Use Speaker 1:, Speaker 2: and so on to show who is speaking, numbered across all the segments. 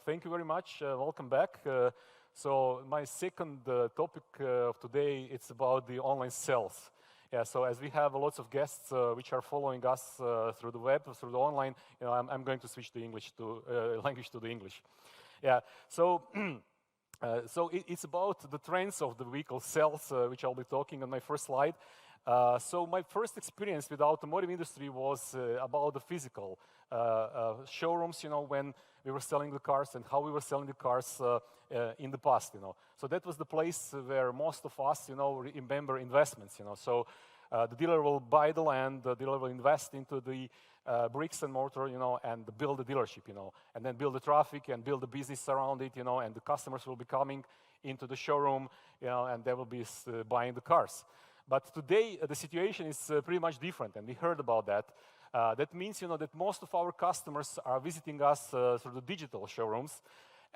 Speaker 1: thank you very much. Welcome back. So my second topic of today, it's about the online sales. Yeah, so as we have lots of guests which are following us through the web, through the online, I'm going to switch the English to language to the English. Yeah, so it's about the trends of the vehicle sales, which I'll be talking on my first slide. So my first experience with the automotive industry was about the physical showrooms, when we were selling the cars and how we were selling the cars in the past, So that was the place where most of us, remember investments, So the dealer will buy the land, the dealer will invest into the bricks and mortar, and build the dealership, and then build the traffic and build the business around it, and the customers will be coming into the showroom, and they will be buying the cars. But today, the situation is pretty much different, and we heard about that. That means, that most of our customers are visiting us through the digital showrooms,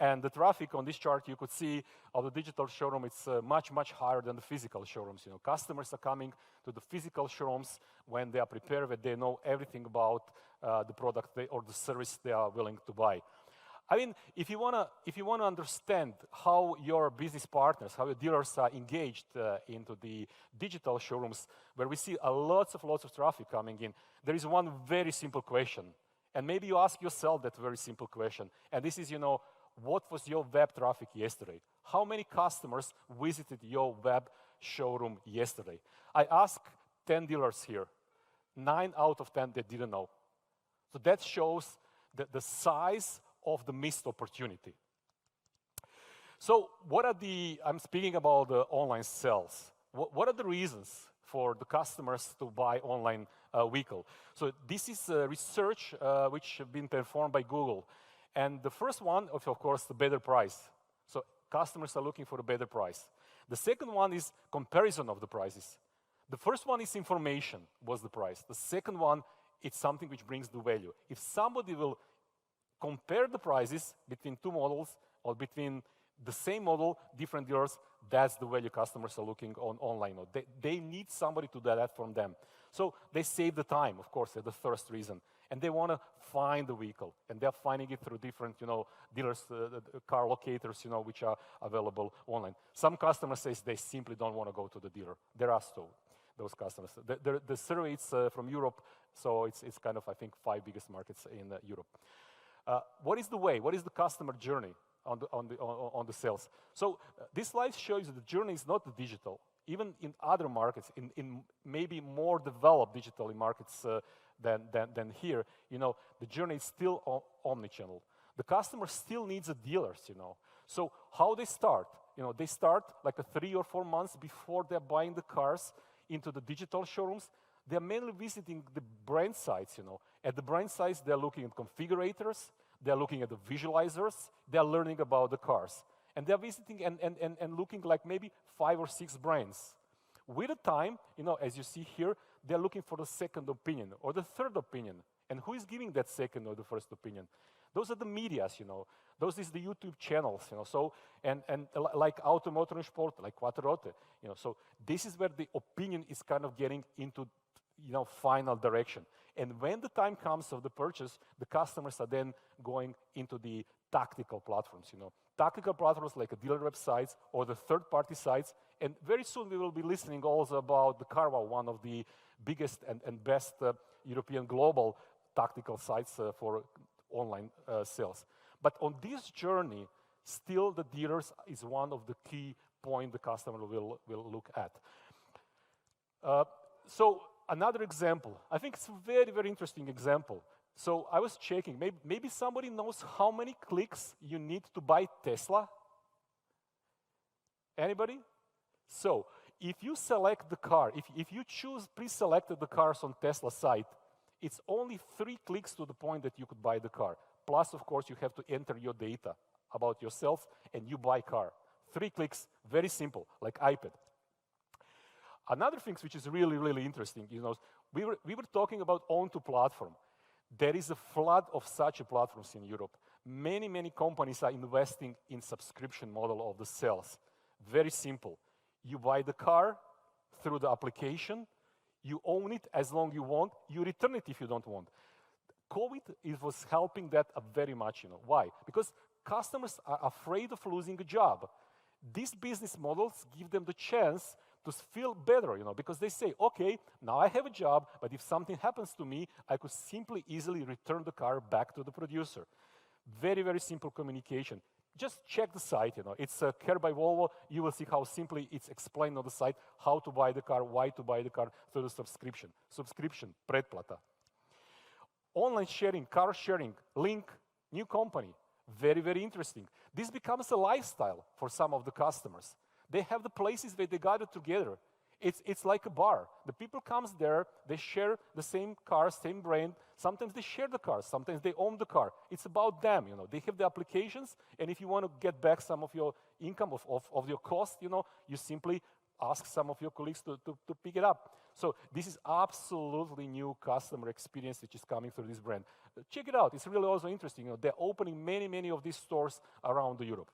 Speaker 1: and the traffic on this chart you could see of the digital showroom, it's much, much higher than the physical showrooms. Customers are coming to the physical showrooms when they are prepared, when they know everything about the product or the service they are willing to buy. I mean, if you wanna understand how your business partners, how your dealers are engaged into the digital showrooms, where we see lots of traffic coming in, there is one very simple question, and maybe you ask yourself that very simple question. And this is, what was your web traffic yesterday? How many customers visited your web showroom yesterday? I asked 10 dealers here. 9 out of 10 they didn't know. So that shows the size of the missed opportunity. So I'm speaking about the online sales. What are the reasons for the customers to buy online vehicle? So this is research which have been performed by Google. And the first one, of course, the better price. So customers are looking for a better price. The second one is comparison of the prices. The first one is information, was the price. The second one, it's something which brings the value. If somebody will compare the prices between two models or between the same model, different dealers, that's the value customers are looking on online. They need somebody to do that from them. So they save the time, of course, that's the first reason. And they want to find the vehicle. And they're finding it through different, dealers, car locators, which are available online. Some customers say they simply don't want to go to the dealer. There are still those customers. The survey is from Europe, so it's kind of, I think, 5 biggest markets in Europe. What is the way? What is the customer journey on the sales? So this slide shows that the journey is not digital. Even in other markets, in maybe more developed digital markets than here, the journey is still omnichannel. The customer still needs a dealers, So how they start? They start like 3 or 4 months before they're buying the cars into the digital showrooms. They're mainly visiting the brand sites, At the brand sites, they're looking at configurators, they're looking at the visualizers, they're learning about the cars. And they're visiting and looking like maybe 5 or 6 brands. With the time, as you see here, they're looking for the second opinion or the third opinion. And who is giving that second or the first opinion? Those are the medias, Those is the YouTube channels, So, and like Automotive Sport, like Quattro, So this is where the opinion is kind of getting into final direction. And when the time comes of the purchase, the customers are then going into the tactical platforms, Tactical platforms like a dealer websites or the third-party sites. And very soon we will be listening also about the Carwow, one of the biggest and best European global tactical sites for online sales. But on this journey, still the dealers is one of the key points the customer will look at. So another example, I think it's a very, very interesting example. So I was checking, maybe somebody knows how many clicks you need to buy Tesla? Anybody? So if you select the car, if you choose pre-selected the cars on Tesla site, it's only 3 clicks to the point that you could buy the car. Plus, of course, you have to enter your data about yourself and you buy car. 3 clicks, very simple, like iPad. Another thing which is really, really interesting, we were talking about own-to platform. There is a flood of such platforms in Europe. Many, many companies are investing in subscription model of the sales. Very simple. You buy the car through the application, you own it as long as you want, you return it if you don't want. COVID was helping that very much, Why? Because customers are afraid of losing a job. These business models give them the chance to feel better, because they say, okay, now I have a job, but if something happens to me, I could simply, easily return the car back to the producer. Very, very simple communication. Just check the site, It's Care by Volvo. You will see how simply it's explained on the site, how to buy the car, why to buy the car through the subscription. Subscription, pretplata. Online sharing, car sharing, link, new company. Very, very interesting. This becomes a lifestyle for some of the customers. They have the places where they gather together. It's like a bar. The people comes there, they share the same car, same brand. Sometimes they share the car, sometimes they own the car. It's about them, They have the applications, and if you want to get back some of your income, of your cost, you simply ask some of your colleagues to pick it up. So this is absolutely new customer experience which is coming through this brand. Check it out. It's really also interesting. They're opening many, many of these stores around Europe.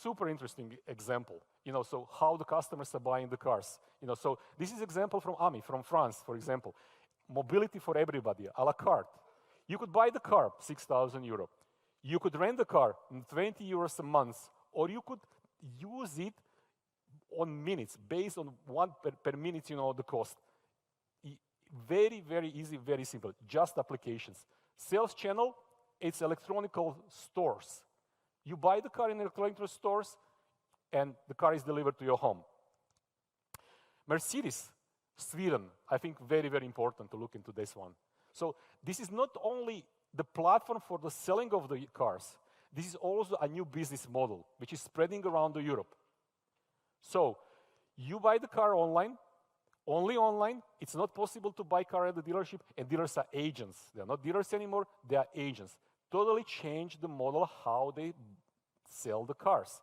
Speaker 1: Super interesting example, so how the customers are buying the cars. So this is example from AMI, from France, for example. Mobility for everybody, a la carte. You could buy the car, 6,000 euro. You could rent the car, 20 euros a month, or you could use it on minutes, based on one per minute, the cost. Very, very easy, very simple, just applications. Sales channel, it's electronic stores. You buy the car in electronic stores, and the car is delivered to your home. Mercedes, Sweden, I think very, very important to look into this one. So this is not only the platform for the selling of the cars, this is also a new business model, which is spreading around Europe. So you buy the car online, only online. It's not possible to buy car at the dealership, and dealers are agents. They're not dealers anymore, they are agents. Totally changed the model how they sell the cars.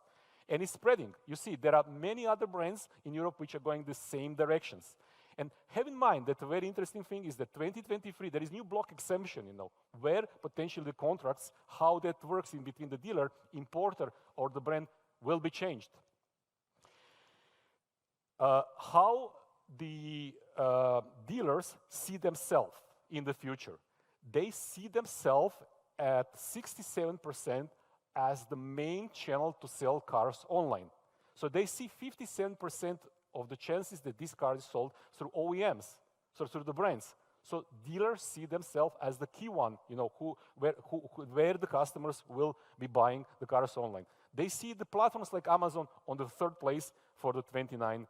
Speaker 1: And it's spreading. You see, there are many other brands in Europe which are going the same directions. And have in mind that a very interesting thing is that 2023, there is new block exemption, where potentially the contracts, how that works in between the dealer, importer, or the brand will be changed. How the dealers see themselves in the future. They see themselves at 67% as the main channel to sell cars online. So they see 57% of the chances that this car is sold through OEMs, so through the brands. So dealers see themselves as the key one, where the customers will be buying the cars online. They see the platforms like Amazon on the third place for the 29%.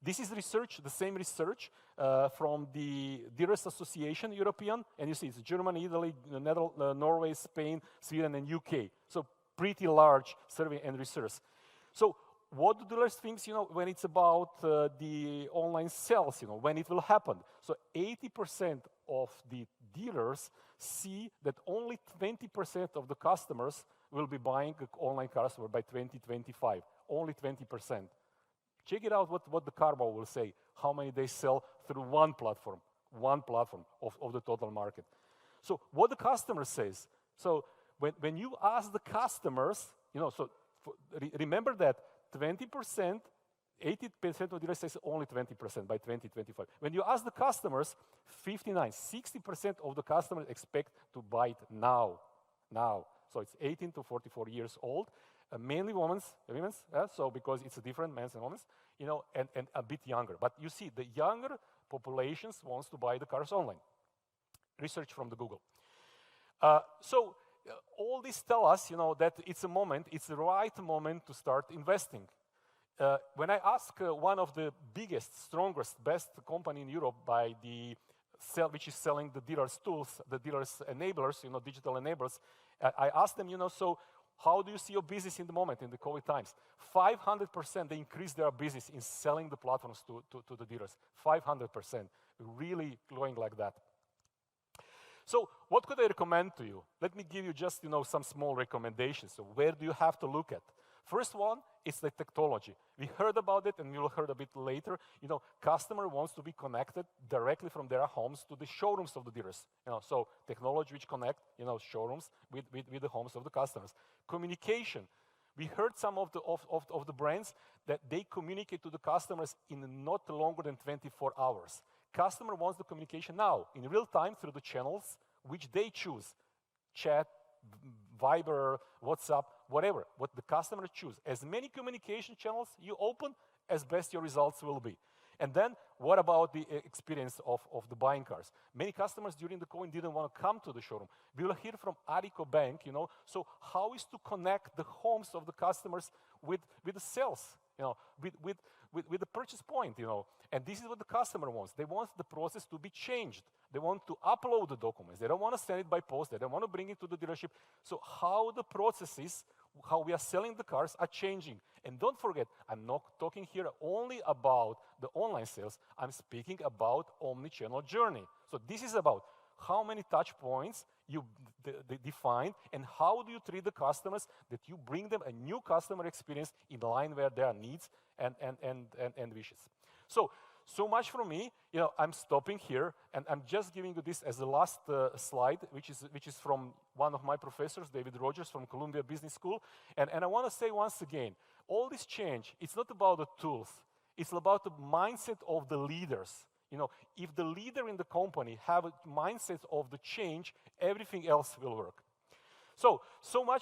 Speaker 1: This is research, the same research from the Dealers Association European, and you see it's Germany, Italy, Norway, Spain, Sweden, and UK. So pretty large survey and research. So what do dealers think, when it's about the online sales, when it will happen? So 80% of the dealers see that only 20% of the customers will be buying online cars by 2025. Only 20%. Check it out what the Carbo will say, how many they sell through one platform of the total market. So what the customer says. So when you ask the customers, remember that 20%, 80% of dealers say only 20% by 2025. When you ask the customers, 60% of the customers expect to buy it now. So it's 18 to 44 years old. Mainly women's, so because it's a different men's and women's, and a bit younger. But you see, the younger populations wants to buy the cars online. Research from the Google. So all this tell us, that it's the right moment to start investing. When I ask one of the biggest, strongest, best company in Europe which is selling the dealers' tools, the dealers' enablers, digital enablers, I asked them, so how do you see your business in the moment, in the COVID times? 500% they increased their business in selling the platforms to the dealers. 500%, really going like that. So what could I recommend to you? Let me give you just, some small recommendations. So where do you have to look at? First one is the technology. We heard about it, and we will hear a bit later. Customer wants to be connected directly from their homes to the showrooms of the dealers. So technology which connect, showrooms with the homes of the customers. Communication. We heard some of the brands that they communicate to the customers in not longer than 24 hours. Customer wants the communication now, in real time, through the channels which they choose. chat, Viber, WhatsApp, whatever, what the customer choose. As many communication channels you open, as best your results will be. And then, what about the experience of the buying cars? Many customers during the COVID didn't want to come to the showroom. We will hear from Arico Bank, so how is to connect the homes of the customers with the sales, with the purchase point, And this is what the customer wants. They want the process to be changed. They want to upload the documents. They don't want to send it by post. They don't want to bring it to the dealership. So how the processes, how we are selling the cars are changing. And don't forget, I'm not talking here only about the online sales. I'm speaking about omni-channel journey. So this is about how many touch points you define and how do you treat the customers that you bring them a new customer experience in line with their needs and wishes. So much from me. I'm stopping here, and I'm just giving you this as the last slide, which is from one of my professors, David Rogers from Columbia Business School. And I want to say once again, all this change, it's not about the tools. It's about the mindset of the leaders. If the leader in the company have a mindset of the change, everything else will work. So much